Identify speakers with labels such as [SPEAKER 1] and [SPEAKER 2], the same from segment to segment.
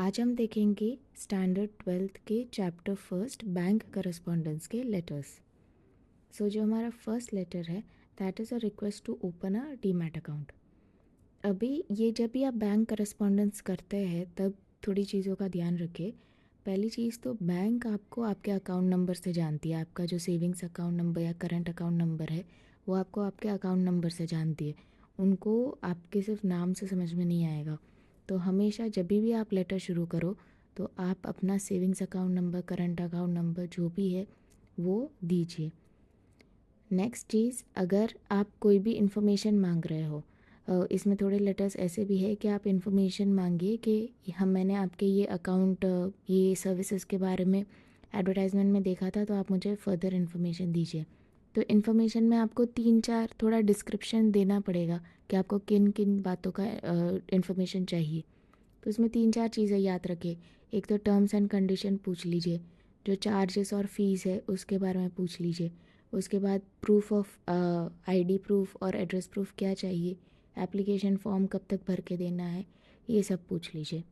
[SPEAKER 1] आज हम देखेंगे स्टैंडर्ड 12th के चैप्टर फर्स्ट बैंक करस्पॉन्डेंस के लेटर्स। सो जो हमारा फर्स्ट लेटर है that is a request to open a demat account. अभी ये जब भी आप बैंक करस्पॉन्डेंस करते हैं तब थोड़ी चीज़ों का ध्यान रखें। पहली चीज़ तो बैंक आपको आपके अकाउंट नंबर से जानती है। आपका जो सेविंग्स अकाउंट नंबर या करंट अकाउंट नंबर है वो आपको आपके अकाउंट नंबर से जानती है। उनको आपके सिर्फ नाम से समझ में नहीं आएगा। तो हमेशा जब भी आप लेटर शुरू करो तो आप अपना savings account number, current account number जो भी है वो दीजिए। नेक्स्ट चीज़, अगर आप कोई भी इन्फॉर्मेशन मांग रहे हो, इसमें थोड़े लेटर्स ऐसे भी है कि आप इन्फॉर्मेशन मांगिए कि मैंने आपके ये अकाउंट, ये सर्विसेज के बारे में एडवर्टाइजमेंट में देखा था, तो आप मुझे फर्दर इन्फॉर्मेशन दीजिए। तो इन्फॉर्मेशन में आपको 3-4 थोड़ा डिस्क्रिप्शन देना पड़ेगा कि आपको किन किन बातों का इन्फॉर्मेशन चाहिए। तो इसमें 3-4 चीज़ें याद रखें। एक तो टर्म्स एंड कंडीशन पूछ लीजिए, जो चार्जेस और फीस है उसके बारे में पूछ लीजिए। उसके बाद प्रूफ ऑफ आईडी प्रूफ और एड्रेस प्रूफ क्या चाहिए, एप्लीकेशन फॉर्म कब तक भर के देना है, ये सब पूछ लीजिए।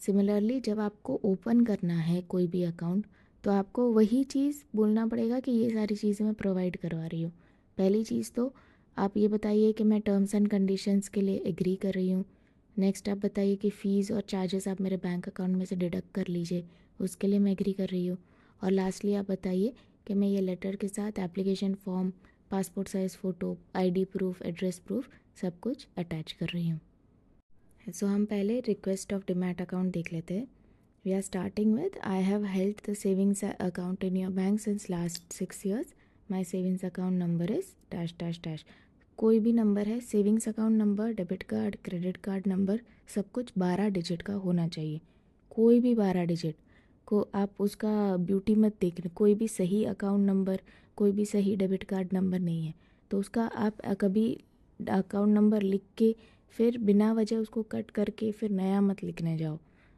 [SPEAKER 1] सिमिलरली जब आपको ओपन करना है कोई भी अकाउंट तो आपको वही चीज़ बोलना पड़ेगा कि ये सारी चीज़ें मैं प्रोवाइड करवा रही हूँ। पहली चीज़ तो आप ये बताइए कि मैं टर्म्स एंड कंडीशंस के लिए एग्री कर रही हूँ। नेक्स्ट आप बताइए कि फ़ीस और चार्जेस आप मेरे बैंक अकाउंट में से डिडक्ट कर लीजिए, उसके लिए मैं एग्री कर रही हूँ। और लास्टली आप बताइए कि मैं ये लेटर के साथ application form, passport size photo, ID proof, address proof सब कुछ अटैच कर रही हूँ। सो हम पहले रिक्वेस्ट ऑफ डीमैट अकाउंट देख लेते हैं। We are starting with I have held the savings account in your bank since last 6 years। My savings account number is dash dash dash. कोई भी नंबर है, savings account number, debit card, credit card number, सब कुछ 12 digit का होना चाहिए। कोई भी 12 डिजिट को आप उसका ब्यूटी मत देखना। कोई भी सही अकाउंट नंबर, कोई भी सही डेबिट कार्ड नंबर नहीं है तो उसका आप कभी अकाउंट नंबर लिख के फिर बिना वजह उसको कट करके फिर नया मत लिखने जाओ।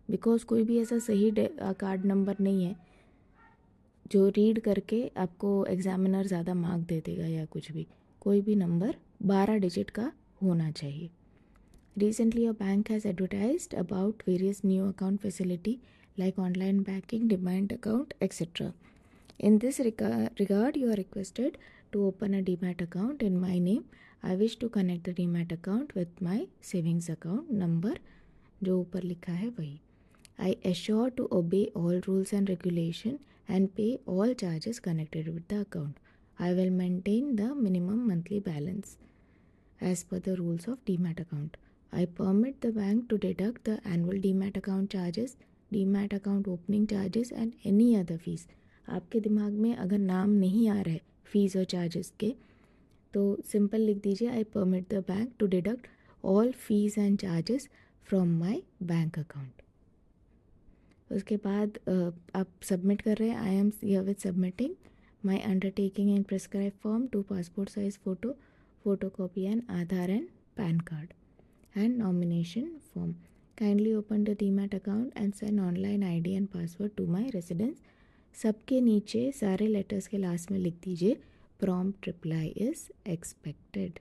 [SPEAKER 1] बिकॉज कोई भी ऐसा सही कार्ड नंबर नहीं है जो रीड करके आपको एग्जामिनर ज़्यादा मार्क दे देगा या कुछ भी। कोई भी नंबर 12 डिजिट का होना चाहिए। Recently, your bank has advertised about various new account facility like online banking, demand account, etc. In this regard, you are requested to open a demat account in my name. I wish to connect the demat account with my savings account number जो ऊपर लिखा है वही। I assure to obey all rules and regulation and pay all charges connected with the account. I will maintain the minimum monthly balance as per the rules of demat account. I permit the bank to deduct the annual demat account charges, demat account opening charges and any other fees. आपके दिमाग में अगर नाम नहीं आ रहा है fees और charges के तो सिंपल लिख दीजिए I permit the bank to deduct all fees and charges from my bank account. उसके बाद आप सबमिट कर रहे हैं। I am here with submitting my undertaking in prescribe form, 2 passport size photo, photocopy and Aadhaar and PAN card and nomination form. Kindly open the Demat account and send online ID and password to my residence. सबके नीचे सारे letters के last में लिख दीजिए prompt reply is expected.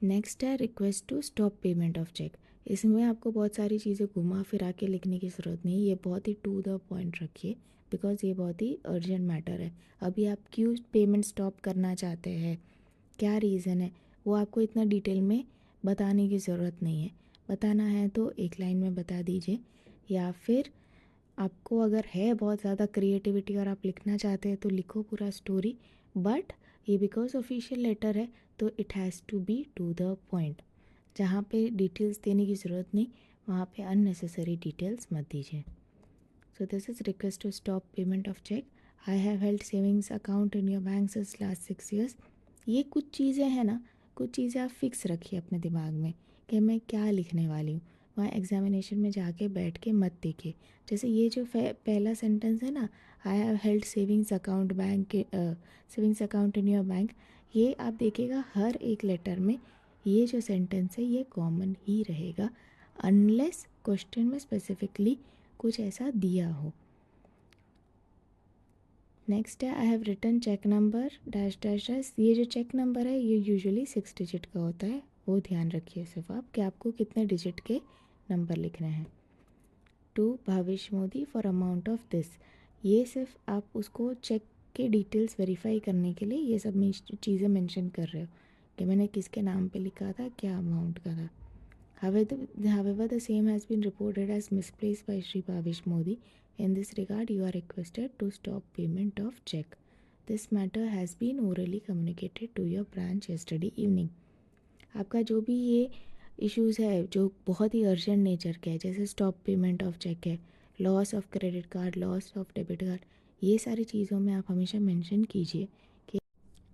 [SPEAKER 1] Next है request to stop payment of cheque. इसमें आपको बहुत सारी चीज़ें घुमा फिरा के लिखने की ज़रूरत नहीं, ये बहुत ही टू द पॉइंट रखिए बिकॉज ये बहुत ही अर्जेंट मैटर है। अभी आप क्यों पेमेंट स्टॉप करना चाहते हैं, क्या रीज़न है, वो आपको इतना डिटेल में बताने की ज़रूरत नहीं है। बताना है तो एक लाइन में बता दीजिए, या फिर आपको अगर है बहुत ज़्यादा क्रिएटिविटी और आप लिखना चाहते हैं तो लिखो पूरा स्टोरी। बट ये बिकॉज ऑफिशियल लेटर है तो it has to be to the point. जहाँ पे डिटेल्स देने की ज़रूरत नहीं वहाँ पे अननेसेसरी डिटेल्स मत दीजिए। So this is request to stop payment of cheque. I have held savings account in your bank since last 6 years। ये कुछ चीज़ें हैं ना, कुछ चीज़ें आप फिक्स रखिए अपने दिमाग में कि मैं क्या लिखने वाली हूँ। वहाँ एग्जामिनेशन में जाके बैठ के मत देखिए। जैसे ये जो पहला सेंटेंस है ना, आई have held savings account savings account in your bank, ये आप देखिएगा हर एक लेटर में ये जो सेंटेंस है ये कॉमन ही रहेगा अनलेस क्वेश्चन में स्पेसिफिकली कुछ ऐसा दिया हो। नेक्स्ट है I have written cheque number dash dash dash. ये जो चेक नंबर है ये यूजुअली 6 डिजिट का होता है, वो ध्यान रखिए सिर्फ आप कि आपको कितने डिजिट के नंबर लिखने हैं। To Bhavesh Modi for amount of this. ये सिर्फ आप उसको चेक के डिटेल्स वेरीफाई करने के लिए ये सब चीज़ें मेंशन कर रहे हो कि मैंने किसके नाम पे लिखा था, क्या अमाउंट का था। However, the same has been reported as misplaced by Shri Bhavesh Modi. In this regard, you are requested to stop payment of check. This matter has been orally communicated to your branch yesterday evening. आपका जो भी ये issues है जो बहुत ही urgent nature के है, जैसे स्टॉप पेमेंट ऑफ चेक है, loss of credit card, loss of debit card, ये सारी चीज़ों में आप हमेशा मेंशन कीजिए कि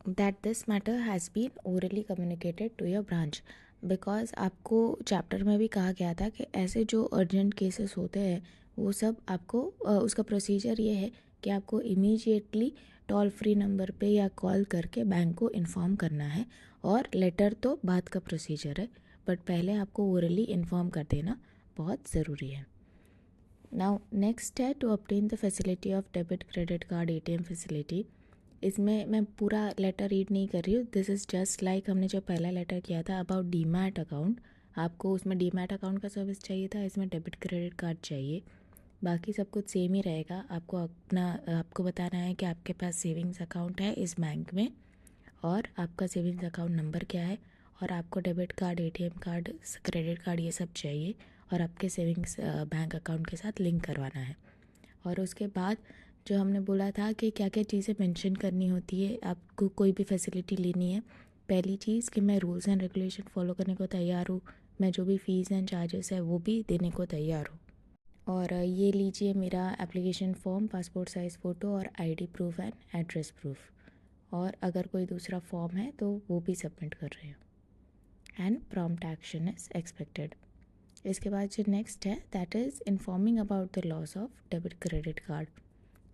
[SPEAKER 1] that this matter has been orally communicated to your branch. Because आपको चैप्टर में भी कहा गया था कि ऐसे जो अर्जेंट केसेस होते हैं वो सब आपको उसका प्रोसीजर ये है कि आपको इमीडिएटली टोल फ्री नंबर पे या कॉल करके बैंक को इन्फॉर्म करना है, और लेटर तो बाद का प्रोसीजर है, बट पहले आपको ओरली इन्फॉर्म कर देना बहुत ज़रूरी है। नाउ नेक्स्ट है to obtain the facility of debit credit card ATM facility. इसमें मैं पूरा लेटर रीड नहीं कर रही हूँ, दिस इज़ जस्ट लाइक हमने जो पहला लेटर किया था अबाउट डीमैट अकाउंट। आपको उसमें डीमैट अकाउंट का सर्विस चाहिए था, इसमें डेबिट क्रेडिट कार्ड चाहिए। बाकी सब कुछ सेम ही रहेगा। आपको बताना है कि आपके पास सेविंग्स अकाउंट है इस बैंक में, और आपका सेविंग्स अकाउंट नंबर क्या है, और आपको debit card, ATM card, credit card ये सब चाहिए, और आपके सेविंग्स बैंक अकाउंट के साथ लिंक करवाना है। और उसके बाद जो हमने बोला था कि क्या क्या चीज़ें मेंशन करनी होती है आपको कोई भी फैसिलिटी लेनी है। पहली चीज़ कि मैं रूल्स एंड रेगुलेशन फॉलो करने को तैयार हूँ, मैं जो भी फ़ीस एंड चार्जेस है वो भी देने को तैयार हूँ। और ये लीजिए मेरा application form, passport size photo और ID proof and address proof, और अगर कोई दूसरा फॉर्म है तो वो भी सबमिट कर रहे हो। And prompt action is expected. इसके बाद जो नेक्स्ट है that is informing about the loss of debit credit card.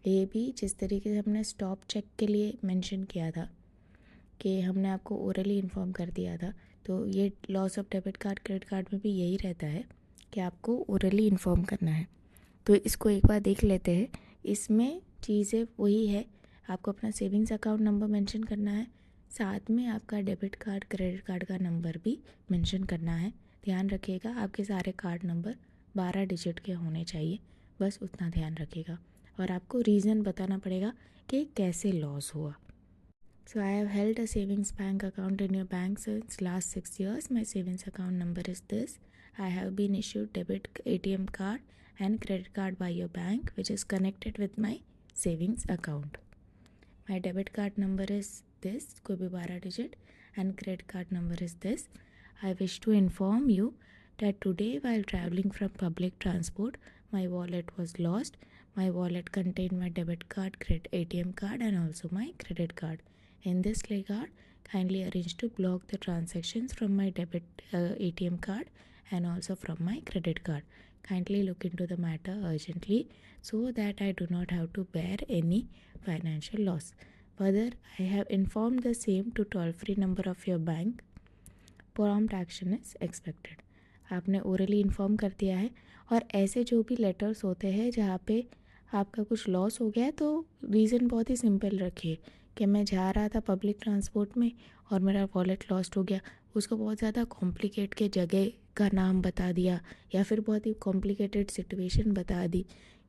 [SPEAKER 1] ये भी जिस तरीके से हमने स्टॉप चेक के लिए मेंशन किया था कि हमने आपको ओरली इन्फॉर्म कर दिया था, तो ये loss of debit card, credit card में भी यही रहता है कि आपको ओरली इन्फॉर्म करना है। तो इसको एक बार देख लेते हैं। इसमें चीज़ें वही है, आपको अपना सेविंग्स अकाउंट नंबर मेंशन करना है, साथ में आपका डेबिट कार्ड, क्रेडिट कार्ड का नंबर भी मेंशन करना है। ध्यान रखिएगा आपके सारे कार्ड नंबर 12 डिजिट के होने चाहिए, बस उतना ध्यान रखिएगा। और आपको रीज़न बताना पड़ेगा कि कैसे लॉस हुआ। So I have held a savings bank account in your bank since last 6 years. My savings account number is this. I have been issued debit ATM card and credit card by your bank, which is connected with my savings account. My debit card number is this, कोई भी 12 digit, and credit card number is this. I wish to inform you that today while traveling from public transport, my wallet was lost. My wallet contained my debit card, ATM card and also my credit card. In this regard, kindly arrange to block the transactions from my debit ATM card and also from my credit card. Kindly look into the matter urgently so that I do not have to bear any financial loss. Further, I have informed the same to toll-free number of your bank. Prompt action is expected. आपने orally inform कर दिया है। और ऐसे जो भी letters होते हैं जहाँ पे आपका कुछ लॉस हो गया है, तो रीज़न बहुत ही सिंपल रखिए कि मैं जा रहा था पब्लिक ट्रांसपोर्ट में और मेरा वॉलेट लॉस्ट हो गया। उसको बहुत ज़्यादा कॉम्प्लिकेट के जगह का नाम बता दिया, या फिर बहुत ही कॉम्प्लिकेटेड सिचुएशन बता दी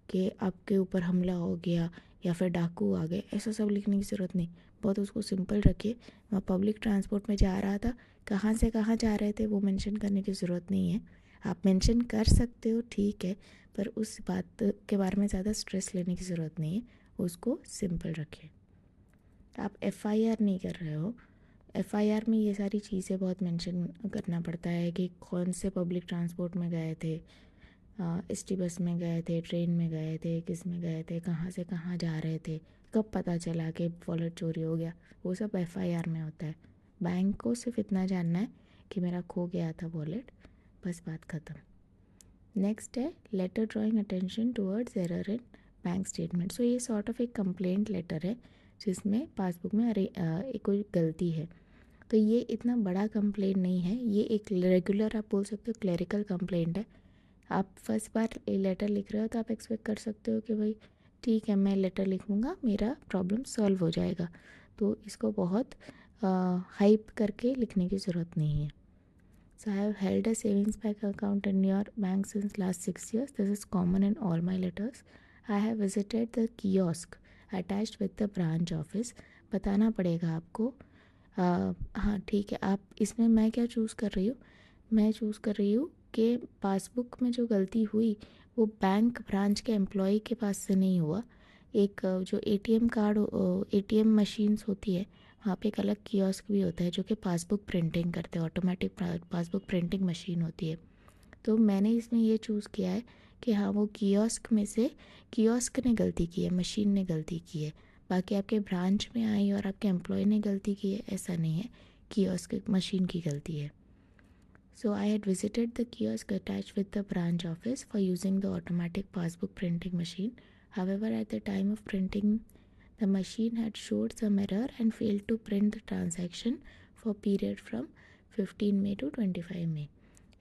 [SPEAKER 1] कि आपके ऊपर हमला हो गया या फिर डाकू आ गए, ऐसा सब लिखने की ज़रूरत नहीं। बहुत उसको सिंपल रखिए। मैं पब्लिक ट्रांसपोर्ट में जा रहा था, कहाँ से कहाँ जा रहे थे वो मेंशन करने की ज़रूरत नहीं है। आप मेंशन कर सकते हो, ठीक है, पर उस बात के बारे में ज़्यादा स्ट्रेस लेने की ज़रूरत नहीं है, उसको सिंपल रखिए। आप FIR नहीं कर रहे हो। FIR में ये सारी चीज़ें बहुत मेंशन करना पड़ता है कि कौन से पब्लिक ट्रांसपोर्ट में गए थे, ST बस में गए थे, ट्रेन में गए थे, किस में गए थे, कहाँ से कहाँ जा रहे थे, कब पता चला कि वॉलेट चोरी हो गया, वो सब FIR में होता है। बैंक को सिर्फ इतना जानना है कि मेरा खो गया था वॉलेट, बस बात ख़त्म। नेक्स्ट है letter drawing attention towards error in bank statement. So ये सॉर्ट ऑफ एक कंप्लेंट लेटर है जिसमें पासबुक में कोई गलती है। तो ये इतना बड़ा कंप्लेंट नहीं है, ये एक रेगुलर आप बोल सकते हो क्लरिकल कंप्लेंट है। आप फर्स्ट बार लेटर लिख रहे हो तो आप एक्सपेक्ट कर सकते हो कि भाई ठीक है, मैं लेटर लिखूँगा, मेरा प्रॉब्लम सॉल्व हो जाएगा। तो इसको बहुत हाइप करके लिखने की ज़रूरत नहीं है। So I have held a savings bank account in your bank since last 6 years. This is common in all my letters. I have visited the kiosk attached with the branch office. बताना पड़ेगा आपको. हाँ ठीक है. आप इसमें मैं क्या चूज़ कर रही हूँ? मैं चूज़ कर रही हूँ कि पासबुक में जो गलती हुई वो बैंक ब्रांच के एम्प्लॉय के पास से नहीं हुआ. एक जो एटीएम कार्ड एटीएम मशीन्स होती है वहाँ पे एक अलग कियोस्क भी होता है जो कि पासबुक प्रिंटिंग करते हैं. ऑटोमेटिक पासबुक प्रिंटिंग मशीन होती है. तो मैंने इसमें ये चूज़ किया है कि हाँ वो कियोस्क में से कियोस्क ने गलती की है, मशीन ने गलती की है. बाकी आपके ब्रांच में आई और आपके एम्प्लॉय ने गलती की है ऐसा नहीं है. कियोस्क मशीन की गलती है. So I had visited the kiosk attached with the branch office for using the automatic passbook printing machine. However, at the time of printing, the machine had showed some error and failed to print the transaction for period from 15 May to 25 May.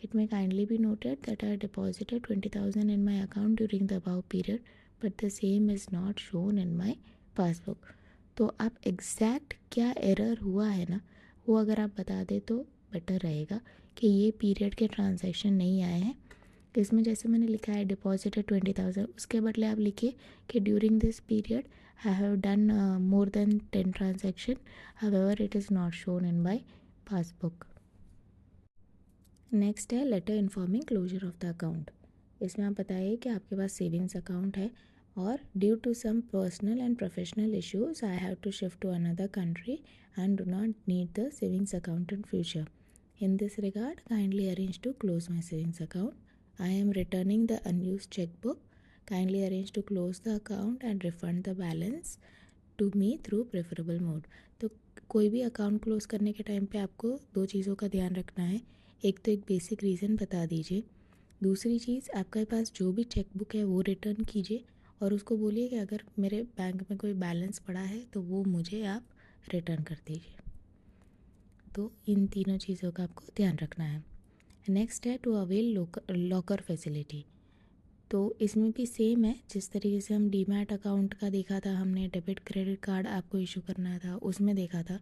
[SPEAKER 1] It may kindly be noted that I deposited 20,000 in my account during the above period, but the same is not shown in my passbook. तो आप exact क्या error हुआ है ना वो अगर आप बता दें तो बेटर रहेगा कि ये पीरियड के ट्रांजैक्शन नहीं आए हैं. इसमें जैसे मैंने लिखा है डिपॉजिटेड 20,000 उसके बदले आप लिखिए कि during this period I have done more than 10 transaction. However it is not shown in my passbook. Next है letter informing closure of the account. इसमें आप बताइए कि आपके पास सेविंग्स अकाउंट है और due to some personal and professional issues I have to shift to another country and do not need the savings account in future. In this regard, kindly arrange to close my savings account. I am returning the unused checkbook. Kindly arrange to close the account and refund the balance to me through preferable mode. तो कोई भी account close करने के time पे आपको दो चीज़ों का ध्यान रखना है. एक तो एक बेसिक रीज़न बता दीजिए. दूसरी चीज़ आपके पास जो भी चेकबुक है वो रिटर्न कीजिए और उसको बोलिए कि अगर मेरे बैंक में कोई बैलेंस पड़ा है तो वो मुझे आप रिटर्न कर दीजिए. तो इन तीनों चीज़ों का आपको ध्यान रखना है. नेक्स्ट है टू अवेल लॉकर फैसिलिटी. तो इसमें भी सेम है जिस तरीके से हम डीमैट अकाउंट का देखा था हमने, डेबिट क्रेडिट कार्ड आपको इशू करना था उसमें देखा था,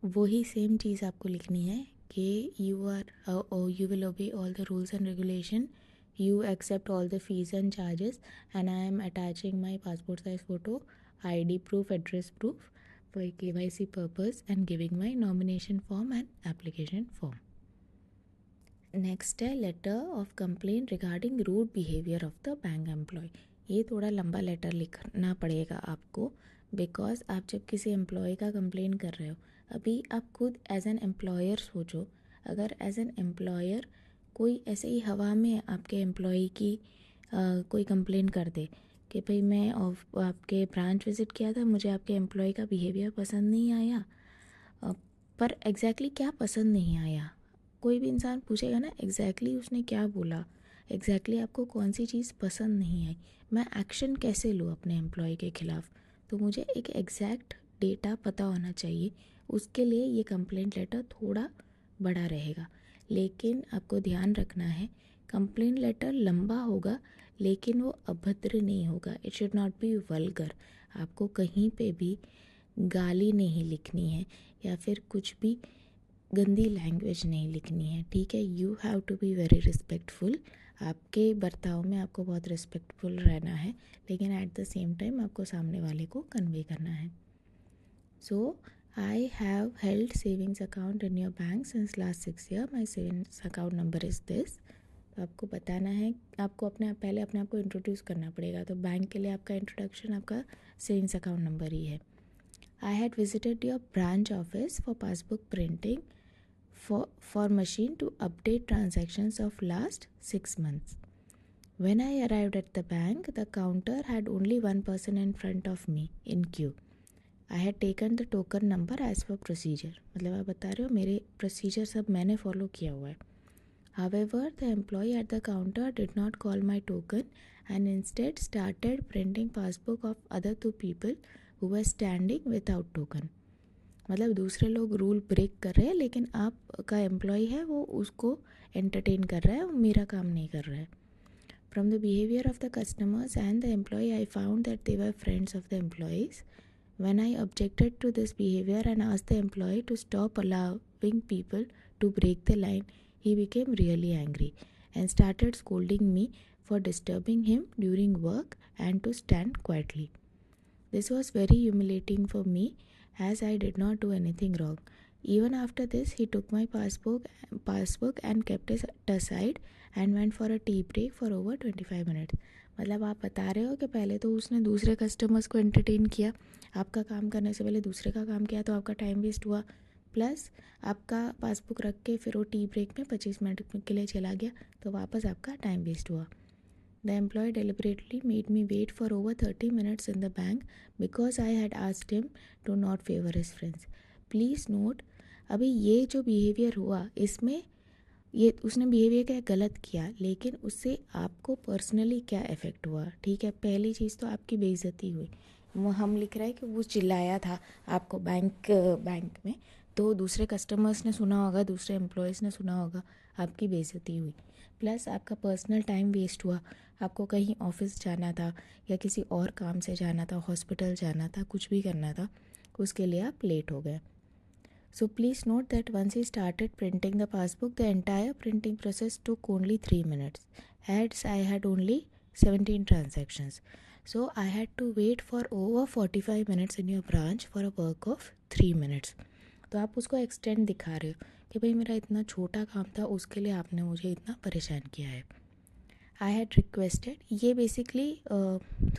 [SPEAKER 1] वही सेम चीज़ आपको लिखनी है कि you will obey all the rules and regulation, you accept all the fees and charges and I am attaching my passport size photo, ID proof, address proof for KYC purpose and giving my nomination form and application form. Next है letter of complaint regarding rude behaviour of the bank employee. ये थोड़ा लंबा letter लिखना पड़ेगा आपको because आप जब किसी एम्प्लॉय का कंप्लेन कर रहे हो, अभी आप खुद एज एन एम्प्लॉयर सोचो, अगर एज एन एम्प्लॉयर कोई ऐसे ही हवा में आपके एम्प्लॉय की कोई कंप्लेन कर दे कि भाई मैं आपके ब्रांच विज़िट किया था, मुझे आपके एम्प्लॉय का बिहेवियर पसंद नहीं आया. पर एग्जैक्टली क्या पसंद नहीं आया कोई भी इंसान पूछेगा ना, एग्जैक्टली उसने क्या बोला, एग्जैक्टली आपको कौन सी चीज़ पसंद नहीं आई, मैं एक्शन कैसे लूँ अपने एम्प्लॉय के ख़िलाफ़. तो मुझे एक एग्जैक्ट डेटा पता होना चाहिए. उसके लिए ये कंप्लेंट लेटर थोड़ा बड़ा रहेगा. लेकिन आपको ध्यान रखना है कंप्लेंट लेटर लंबा होगा लेकिन वो अभद्र नहीं होगा. It should not be vulgar. आपको कहीं पे भी गाली नहीं लिखनी है या फिर कुछ भी गंदी लैंग्वेज नहीं लिखनी है. ठीक है, you have to be very respectful. आपके बर्ताव में आपको बहुत रिस्पेक्टफुल रहना है लेकिन एट द सेम टाइम आपको सामने वाले को कन्वे करना है. So I have held savings account in your bank since last 6 year. My savings account number is this. तो आपको बताना है, आपको पहले अपने आप को इंट्रोड्यूस करना पड़ेगा. तो बैंक के लिए आपका इंट्रोडक्शन आपका सेविंग्स अकाउंट नंबर ही है. I had visited your branch office for passbook printing for machine to update transactions of last 6 months. When I arrived at the bank, the counter had only one person in front of me in queue. I had taken the token number as per procedure. मतलब आप बता रहे हो मेरे procedure सब मैंने follow किया हुआ है. However, the employee at the counter did not call my token and instead started printing passbook of other two people who were standing without token. मतलब दूसरे लोग रूल ब्रेक कर रहे हैं लेकिन आपका एम्प्लॉय है वो उसको एंटरटेन कर रहा है, वो मेरा काम नहीं कर रहा है. From the behaviour of the customers and the employee I found that they were friends of the employees. When I objected to this behaviour and asked the employee to stop allowing people to break the line, he became really angry and started scolding me for disturbing him during work and to stand quietly. This was very humiliating for me as I did not do anything wrong. Even after this, he took my passbook and kept it aside and went for a tea break for over 25 minutes. मतलब आप बता रहे हो कि पहले तो उसने दूसरे कस्टमर्स को एंटरटेन किया, आपका काम करने से पहले दूसरे का काम किया, तो आपका टाइम वेस्ट हुआ, प्लस आपका पासबुक रख के फिर वो टी ब्रेक में 25 मिनट के लिए चला गया, तो वापस आपका टाइम वेस्ट हुआ. The employee deliberately made me wait for over 30 minutes in the bank because I had asked him to not favor his friends. Please note, अभी ये जो बिहेवियर हुआ इसमें ये उसने बिहेवियर क्या गलत किया, लेकिन उससे आपको पर्सनली क्या इफ़ेक्ट हुआ. ठीक है, पहली चीज़ तो आपकी बेइज्जती हुई. वो हम लिख रहा है कि वो चिल्लाया था आपको बैंक में, तो दूसरे कस्टमर्स ने सुना होगा, दूसरे एम्प्लॉयज़ ने सुना होगा, आपकी बेइज्जती हुई. प्लस आपका पर्सनल टाइम वेस्ट हुआ. आपको कहीं ऑफिस जाना था या किसी और काम से जाना था, हॉस्पिटल जाना था, कुछ भी करना था, उसके लिए आप लेट हो गए. So please note that once he started printing the passbook, the entire printing process took only 3 minutes, as I had only 17 transactions. So I had to wait for over 45 minutes in your branch for a work of 3 minutes. तो आप उसको extend दिखा रहे हो कि भाई मेरा इतना छोटा काम था, उसके लिए आपने मुझे इतना परेशान किया है. आई हैड रिक्वेस्टेड, ये बेसिकली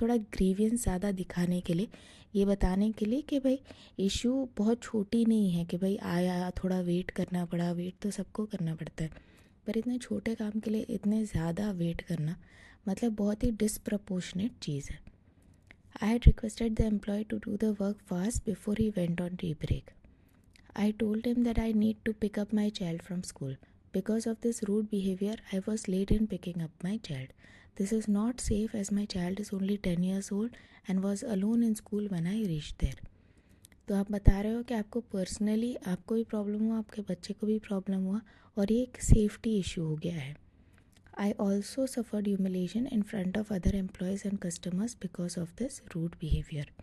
[SPEAKER 1] थोड़ा ग्रीवियंस ज़्यादा दिखाने के लिए, ये बताने के लिए कि भाई इशू बहुत छोटी नहीं है कि भाई आया थोड़ा वेट करना पड़ा. वेट तो सबको करना पड़ता है, पर इतने छोटे काम के लिए इतने ज़्यादा वेट करना मतलब बहुत ही डिसप्रपोर्शनेट चीज़ है. I had requested the employee to do the work fast before he went on tea break. I told him that I need to pick up my child from school. Because of this rude behavior, I was late in picking up my child. This is not safe as my child is only 10 years old and was alone in school when I reached there. तो आप बता रहे हो कि आपको personally आपको भी problem हुआ, आपके बच्चे को भी प्रॉब्लम हुआ और ये एक सेफ्टी इशू हो गया है. I also suffered humiliation in front of other employees and customers because of this rude behavior.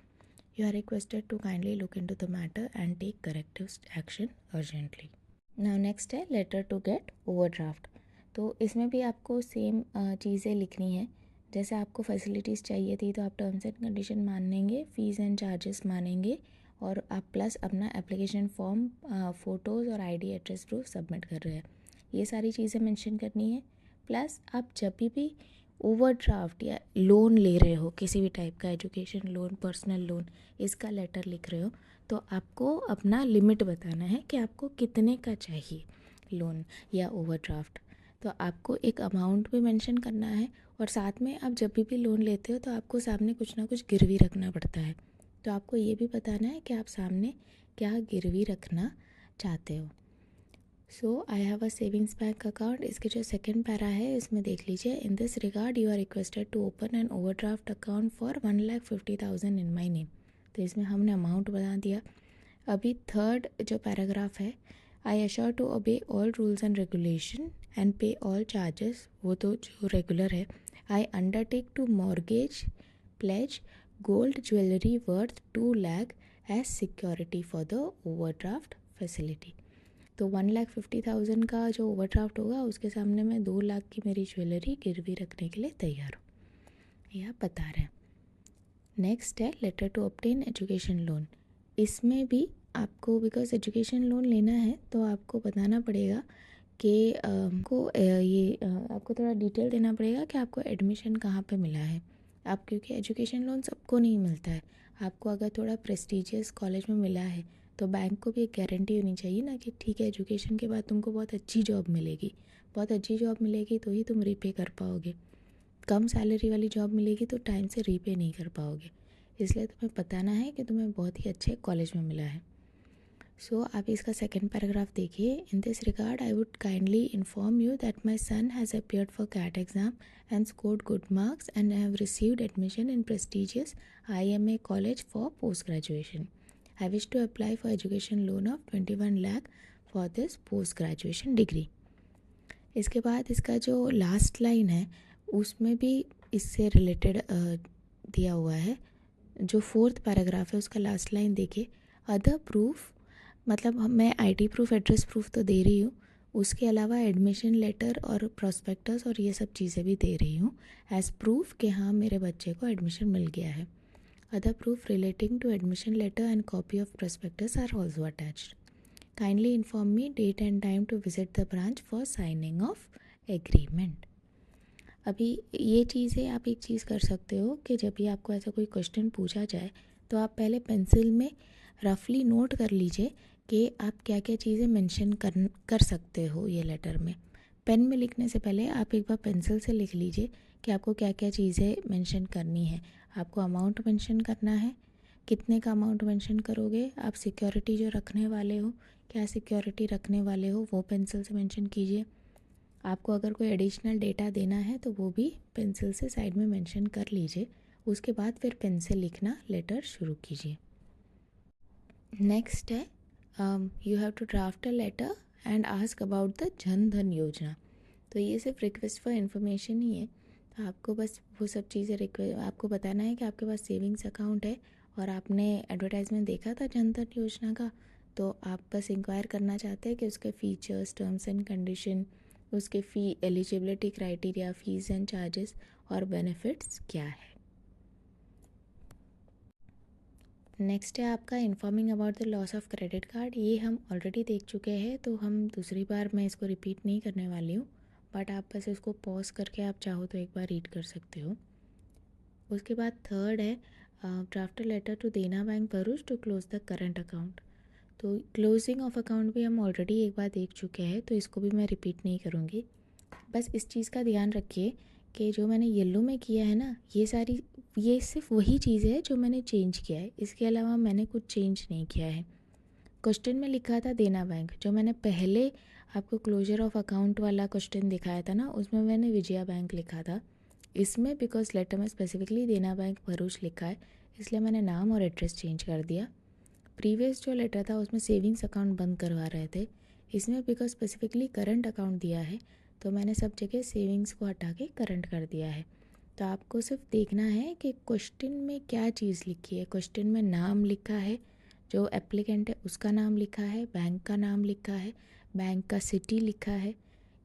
[SPEAKER 1] You are requested to kindly look into the matter and take corrective action urgently. Now next है letter to get overdraft. तो इसमें भी आपको same चीज़ें लिखनी है. जैसे आपको फैसिलिटीज़ चाहिए थी तो आप टर्म्स एंड कंडीशन मानेंगे, फ़ीस एंड चार्जेस मानेंगे और आप प्लस अपना एप्लीकेशन फॉर्म, फ़ोटोज़ और आईडी एड्रेस प्रूफ सबमिट कर रहे हैं. ये सारी चीज़ें मेंशन करनी है. प्लस आप जब भी ओवरड्राफ्ट या लोन ले रहे हो, किसी भी टाइप का एजुकेशन लोन, पर्सनल लोन, इसका लेटर लिख रहे हो, तो आपको अपना लिमिट बताना है कि आपको कितने का चाहिए लोन या ओवरड्राफ्ट. तो आपको एक अमाउंट भी मेंशन करना है और साथ में आप जब भी लोन लेते हो तो आपको सामने कुछ ना कुछ गिरवी रखना पड़ता है. तो आपको ये भी बताना है कि आप सामने क्या गिरवी रखना चाहते हो. So I have a savings bank account. इसके जो सेकंड पैरा है इसमें देख लीजिए. In this regard you are requested to open an overdraft account for 1,50,000 in my name. तो इसमें हमने अमाउंट बता दिया. अभी थर्ड जो पैराग्राफ है, I assure to obey all rules and regulation and pay all charges, वो तो जो रेगुलर है. I undertake to mortgage pledge gold jewellery worth 2 lakh as security for the overdraft facility. तो 1,50,000 का जो ओवरड्राफ्ट होगा उसके सामने मैं 2 लाख की मेरी ज्वेलरी गिरवी रखने के लिए तैयार हूँ, यह बता रहे हैं. नेक्स्ट है letter to obtain education loan. इसमें भी आपको बिकॉज एजुकेशन लोन लेना है तो आपको बताना पड़ेगा कि आपको थोड़ा डिटेल देना पड़ेगा कि आपको एडमिशन कहाँ पे मिला है. आप क्योंकि एजुकेशन लोन सबको नहीं मिलता है. आपको अगर थोड़ा प्रेस्टीजियस कॉलेज में मिला है तो बैंक को भी एक गारंटी होनी चाहिए ना कि ठीक है एजुकेशन के बाद तुमको बहुत अच्छी जॉब मिलेगी. बहुत अच्छी जॉब मिलेगी तो ही तुम रीपे कर पाओगे. कम सैलरी वाली जॉब मिलेगी तो टाइम से रीपे नहीं कर पाओगे. इसलिए तुम्हें बताना है कि तुम्हें बहुत ही अच्छे कॉलेज में मिला है. सो आप इसका सेकंड पैराग्राफ देखिए. In this regard I would kindly inform you that my son has appeared for CAT exam and scored good marks and have received admission in prestigious IMA college for post graduation. I wish to apply for education loan of 21 lakh for this post graduation degree. इसके बाद इसका जो last line है उसमें भी इससे related दिया हुआ है. जो फोर्थ पैराग्राफ है उसका लास्ट लाइन देखिए. अदर प्रूफ, मतलब मैं ID प्रूफ, एड्रेस प्रूफ तो दे रही हूँ, उसके अलावा एडमिशन लेटर और प्रॉस्पेक्टस और ये सब चीज़ें भी दे रही हूँ एज प्रूफ कि हाँ मेरे बच्चे को एडमिशन मिल गया है। Other proof relating to admission letter and copy of prospectus are also attached. Kindly inform me date and time to visit the branch for signing of agreement. अभी ये चीज़ें आप एक चीज़ कर सकते हो कि जब भी आपको ऐसा कोई क्वेश्चन पूछा जाए तो आप पहले पेंसिल में रफली नोट कर लीजिए कि आप क्या क्या चीज़ें मेंशन कर सकते हो ये लेटर में। पेन में लिखने से पहले आप एक बार पेंसिल से लिख लीजिए कि आपको क्या क्या चीज़ें मेंशन करनी है। आपको अमाउंट मेंशन करना है, कितने का अमाउंट मेंशन करोगे, आप सिक्योरिटी जो रखने वाले हो क्या सिक्योरिटी रखने वाले हो वो पेंसिल से मेंशन कीजिए। आपको अगर कोई एडिशनल डेटा देना है तो वो भी पेंसिल से साइड में मेंशन कर लीजिए। उसके बाद फिर पेन से लिखना लेटर शुरू कीजिए। नेक्स्ट है you have to draft a letter and ask about the Jan Dhan योजना। तो ये सिर्फ रिक्वेस्ट फॉर इन्फॉर्मेशन ही है। तो आपको बस वो सब चीज़ें आपको बताना है कि आपके पास सेविंग्स अकाउंट है और आपने एडवर्टाइजमेंट देखा था जन धन योजना का, तो आप बस इंक्वायर करना चाहते हैं कि उसके फीचर्स, टर्म्स एंड कंडीशन, उसके fee eligibility criteria, fees and charges और बेनिफिट्स क्या है। नेक्स्ट है आपका informing about the loss of credit card. ये हम ऑलरेडी देख चुके हैं तो हम दूसरी बार मैं इसको रिपीट नहीं करने वाली हूँ, बट आप बस इसको पॉज करके आप चाहो तो एक बार रीड कर सकते हो। उसके बाद थर्ड है draft a letter to Dena bank Bharuch to close the current account. तो क्लोजिंग ऑफ अकाउंट भी हम ऑलरेडी एक बार देख चुके हैं तो इसको भी मैं रिपीट नहीं करूँगी। बस इस चीज़ का ध्यान रखिए कि जो मैंने येलो में किया है ना, ये सिर्फ वही चीज़ है जो मैंने चेंज किया है, इसके अलावा मैंने कुछ चेंज नहीं किया है। क्वेश्चन में लिखा था देना बैंक, जो मैंने पहले आपको क्लोजर ऑफ अकाउंट वाला क्वेश्चन दिखाया था ना, उसमें मैंने विजया बैंक लिखा था। इसमें बिकॉज लेटर में स्पेसिफिकली देना बैंक भरूच लिखा है इसलिए मैंने नाम और एड्रेस चेंज कर दिया। प्रीवियस जो लेटर था उसमें सेविंग्स अकाउंट बंद करवा रहे थे, इसमें बिकॉज स्पेसिफिकली करंट अकाउंट दिया है तो मैंने सब जगह सेविंग्स को हटा के करंट कर दिया है। तो आपको सिर्फ देखना है कि क्वेश्चन में क्या चीज़ लिखी है। क्वेश्चन में नाम लिखा है, जो एप्लीकेंट है उसका नाम लिखा है, बैंक का नाम लिखा है, बैंक का सिटी लिखा है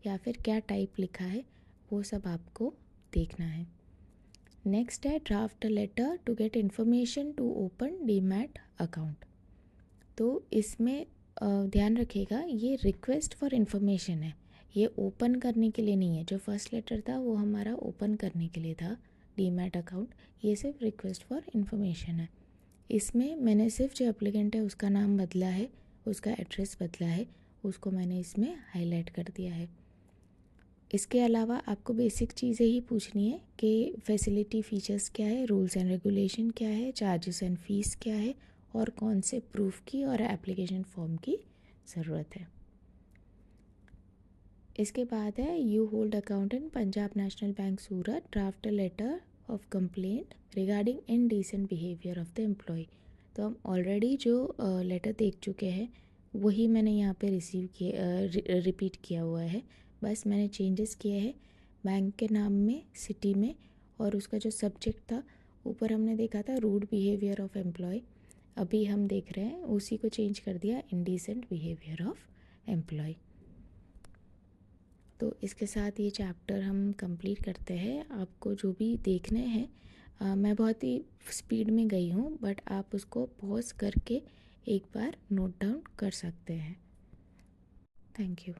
[SPEAKER 1] या फिर क्या टाइप लिखा है, वो सब आपको देखना है। नेक्स्ट है draft a letter to get information to open demat account. तो इसमें ध्यान रखिएगा ये रिक्वेस्ट फॉर इन्फॉर्मेशन है, ये ओपन करने के लिए नहीं है। जो फर्स्ट लेटर था वो हमारा ओपन करने के लिए था डीमैट अकाउंट, ये सिर्फ रिक्वेस्ट फॉर इन्फॉर्मेशन है। इसमें मैंने सिर्फ जो एप्लीकेंट है उसका नाम बदला है, उसका एड्रेस बदला है, उसको मैंने इसमें हाईलाइट कर दिया है। इसके अलावा आपको बेसिक चीज़ें ही पूछनी है कि फैसिलिटी फ़ीचर्स क्या है, रूल्स एंड रेगुलेशन क्या है, चार्जेस एंड फीस क्या है और कौन से प्रूफ की और एप्लीकेशन फॉर्म की ज़रूरत है। इसके बाद है you hold account in Punjab National Bank Surat, draft a letter of complaint regarding indecent behaviour of the employee. तो हम ऑलरेडी जो लेटर देख चुके हैं वही मैंने यहाँ पे रिपीट किया हुआ है। बस मैंने चेंजेस किए हैं बैंक के नाम में, सिटी में, और उसका जो सब्जेक्ट था ऊपर हमने देखा था रूड बिहेवियर ऑफ एम्प्लॉय, अभी हम देख रहे हैं उसी को चेंज कर दिया इनडिसेंट बिहेवियर ऑफ एम्प्लॉय। तो इसके साथ ये चैप्टर हम कंप्लीट करते हैं। आपको जो भी देखने हैं मैं बहुत ही स्पीड में गई हूँ बट आप उसको पॉज करके एक बार नोट डाउन कर सकते हैं। Thank you.